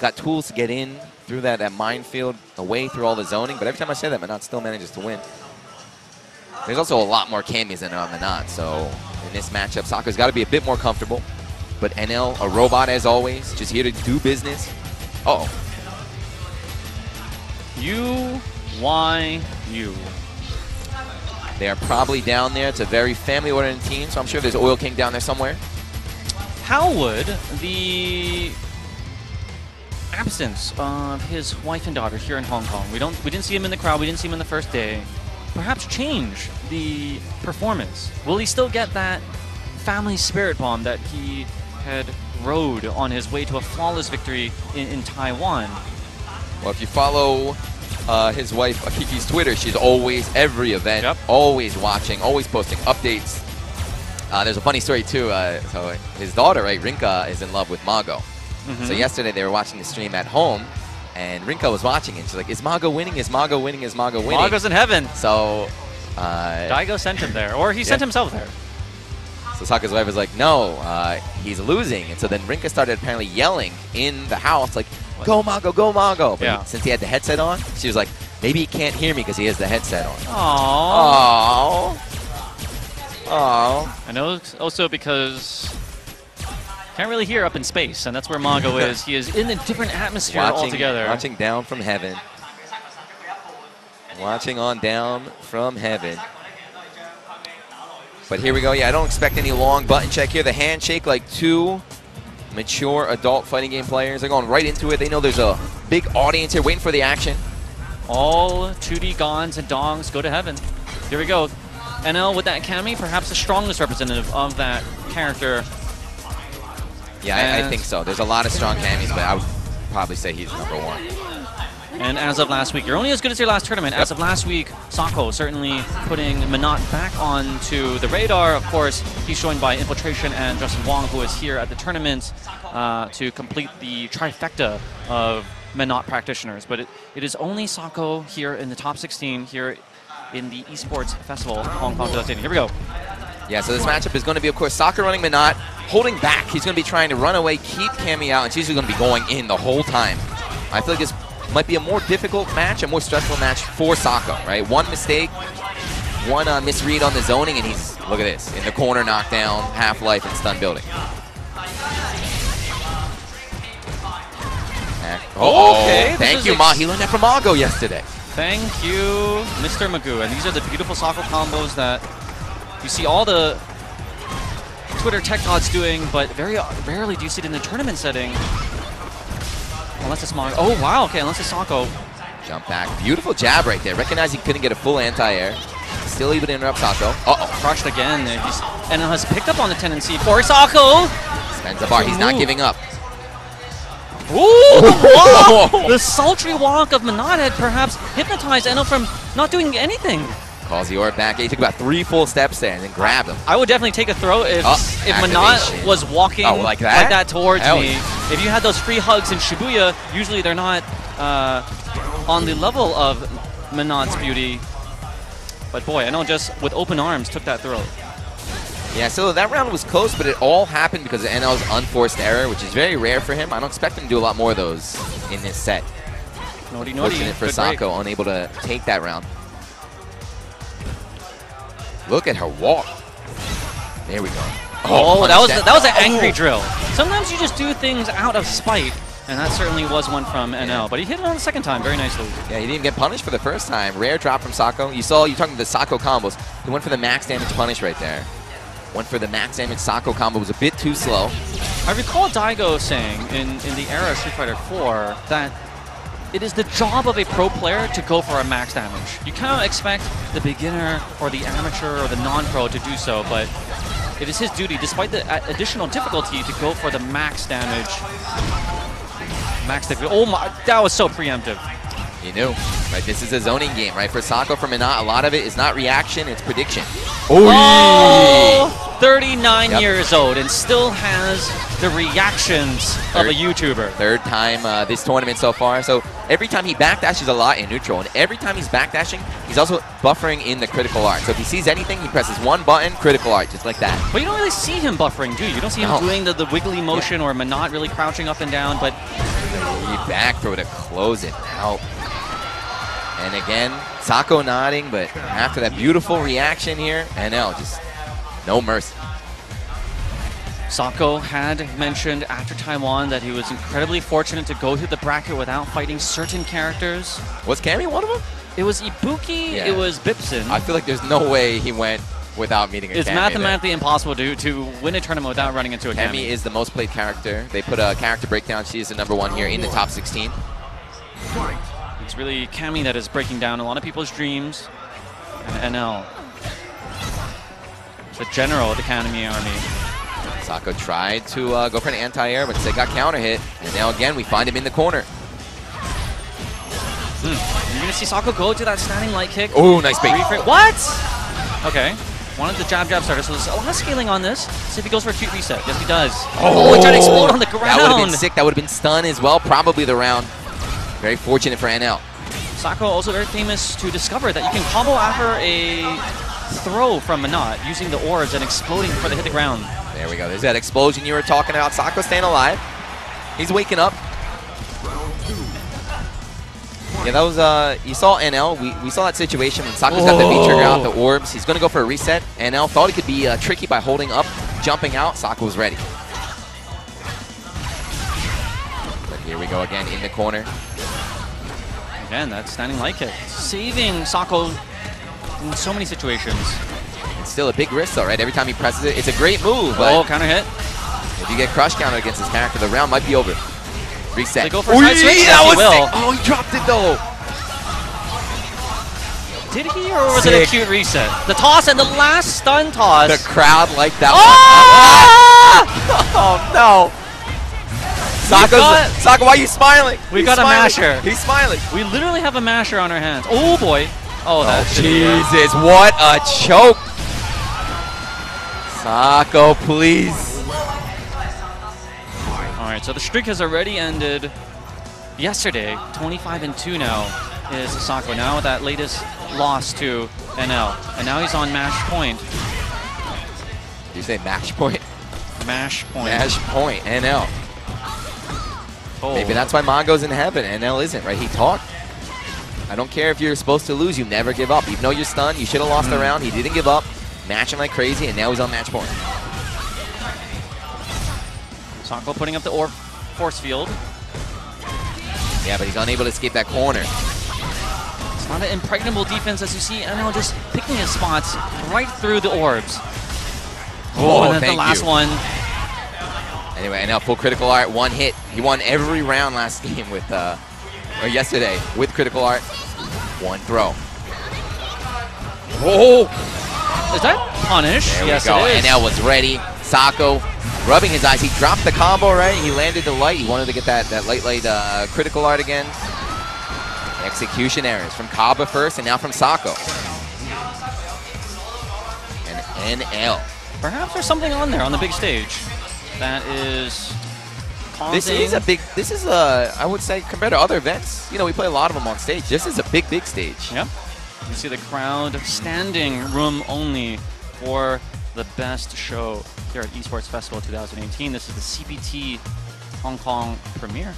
got tools to get in through that minefield, away through all the zoning. But every time I say that, Minot still manages to win. There's also a lot more Camis than Minot, so in this matchup, Sako's got to be a bit more comfortable. But NL, a robot as always, just here to do business. Uh-oh. UYU. They are probably down there. It's a very family-oriented team, so I'm sure there's Oil King down there somewhere. How would the absence of his wife and daughter here in Hong Kong, we didn't see him in the crowd, we didn't see him in the first day, perhaps change the performance? Will he still get that family spirit bomb that he had rode on his way to a flawless victory in Taiwan? Well, if you follow his wife Akiki's Twitter, she's always, every event, always watching, always posting updates. There's a funny story too. So his daughter, right, Rinka, is in love with Mago. So yesterday they were watching the stream at home, and Rinka was watching it. She's like, "Is Mago winning? Is Mago winning? Is Mago winning?" Mago's in heaven. So Daigo sent him there, or he sent himself there. So Saka's wife was like, "No, he's losing." And so then Rinka started apparently yelling in the house, like, "Go Mago, go Mago!" But since he had the headset on, she was like, "Maybe he can't hear me because he has the headset on." Aww. Aww. Aww. I know also because can't really hear up in space, and that's where Mago is. He is in a different atmosphere altogether. Watching down from heaven. Watching on down from heaven. But here we go. Yeah, I don't expect any long button check here. The handshake like two mature adult fighting game players. They're going right into it. They know there's a big audience here waiting for the action. All 2D Gons and Dongs go to heaven. Here we go. NL with that Kami, perhaps the strongest representative of that character. Yeah, I think so. There's a lot of strong Kamis, but I would probably say he's #1. And as of last week, you're only as good as your last tournament. As of last week, Sako certainly putting Minot back onto the radar. Of course, he's joined by Infiltration and Justin Wong, who is here at the tournament to complete the trifecta of Minot practitioners. But it is only Sako here in the top 16 here in the Esports Festival, Hong Kong 2018. Here we go. Yeah, so this matchup is going to be, of course, Sako running Minot, holding back. He's going to be trying to run away, keep Kami out, and she's going to be going in the whole time. I feel like this might be a more difficult match, a more stressful match for Sako, right? One mistake, one misread on the zoning, and he's, look at this, in the corner, knockdown, half-life, and stun building. Okay. Thank you, Ma. He learned that from Mago yesterday. Thank you, Mr. Magoo. And these are the beautiful Sako combos that you see all the Twitter tech gods doing, but very rarely do you see it in the tournament setting. Unless it's Mago. Oh, wow. Okay, unless it's Sako. Jump back. Beautiful jab right there. Recognize he couldn't get a full anti-air. Still able to interrupt Sako. Uh-oh. Crushed again. And has picked up on the tendency for Sako. Spends the bar. He's not giving up. Ooh, the walk! The sultry walk of Minot had perhaps hypnotized NL from not doing anything. Calls the orb back. He took about 3 full steps there and then grabbed him. I would definitely take a throw if Minot was walking like that towards me. Yeah. If you had those free hugs in Shibuya, usually they're not on the level of Minot's beauty. But boy, NL just with open arms took that throw. Yeah, so that round was close, but it all happened because of NL's unforced error, which is very rare for him. I don't expect him to do a lot more of those in this set. Naughty, naughty. Fortunate for Sako, unable to take that round. Look at her walk. There we go. Oh, that was an angry drill. Sometimes you just do things out of spite, and that certainly was one from NL. But he hit it on the second time very nicely. Yeah, he didn't even get punished for the first time. Rare drop from Sako. You talking about the Sako combos. He went for the max damage punish right there. Went for the max damage Sako combo. Was a bit too slow. I recall Daigo saying in the era of Street Fighter 4 that it is the job of a pro player to go for a max damage. You cannot expect the beginner or the amateur or the non-pro to do so, but it is his duty, despite the additional difficulty, to go for the max damage. Oh my, that was so preemptive. You knew, right? This is a zoning game, right? For Sako, for Minot, a lot of it is not reaction, it's prediction. Oh! 39 years old and still has the reactions of a YouTuber. Third time this tournament so far. So every time he backdashes a lot in neutral, and every time he's backdashing, he's also buffering in the critical art. So if he sees anything, he presses one button, critical art, just like that. But you don't really see him buffering, do you? You don't see him doing the wiggly motion or not really crouching up and down, but... He back throw to close it out. And again, Sako nodding, but after that beautiful reaction here, NL just no mercy. Sako had mentioned after Taiwan that he was incredibly fortunate to go through the bracket without fighting certain characters. Was Cammy one of them? It was Ibuki, it was Bipson. I feel like there's no way he went without meeting a Cammy. It's mathematically impossible to win a tournament without running into a Cammy. Cammy is the most played character. They put a character breakdown. She is the #1 here in the top 16. It's really Cammy that is breaking down a lot of people's dreams. And NL. The general of the Academy Army. Sako tried to go for an anti-air, but instead got counter hit. And now again, we find him in the corner. You're going to see Sako go to that standing light kick. Oh, nice bait. What? Okay. Wanted the jab starter, so there's a lot of scaling on this. See if he goes for a cute reset. Yes, he does. Oh, he tried to explode on the ground. That would have been sick. That would have been stun as well. Probably the round. Very fortunate for NL. Sako also very famous to discover that you can combo after a throw from Manat using the orbs and exploding before they hit the ground. There we go. There's that explosion you were talking about. Sako staying alive. He's waking up. Yeah, that was, you saw NL. We saw that situation when Sako's got the V-trigger out, the orbs. He's going to go for a reset. NL thought he could be tricky by holding up, jumping out. Sako was ready. But here we go again in the corner. Again, that standing light kick. Saving Sako in so many situations. It's still a big risk though, right? Every time he presses it, it's a great move, but counter hit. If you get crush counter against this character, the round might be over. Reset. They go for a side switch? That was sick. Oh, he dropped it though. Did he, or was it a cute reset? The toss and the last stun toss. The crowd liked that one. Oh no. Sako, why are you smiling? We got a masher. He's smiling. We literally have a masher on our hands. Oh boy. Oh, that's Jesus, what a choke. Sako, please. All right, so the streak has already ended yesterday. 25-2 now is Sako. Now with that latest loss to NL. And now he's on match point. Did you say match point? Mash point. Match point, NL. Oh. Maybe that's why Mongo's in heaven. NL isn't, right? He talked. I don't care if you're supposed to lose, you never give up. Even though you're stunned, you should have lost the round. He didn't give up, matching like crazy, and now he's on match point. Sako putting up the orb force field. Yeah, but he's unable to escape that corner. It's not an impregnable defense, as you see NL just picking his spots right through the orbs. Oh, and then the last one. Anyway, NL full critical art, one hit. He won every round last game with, or yesterday, with critical art. One throw. Oh! Is that punish? There yes, we go. it is. NL was ready. Sako rubbing his eyes. He dropped the combo, right? He landed the light. He wanted to get that light critical art again. Execution errors from Kaba first, and now from Sako. And NL. Perhaps there's something on there on the big stage that is causing... This is I would say, compared to other events, you know, we play a lot of them on stage. This is a big stage. Yep. You see the crowd standing room only for the best show here at Esports Festival 2018. This is the CPT Hong Kong premiere.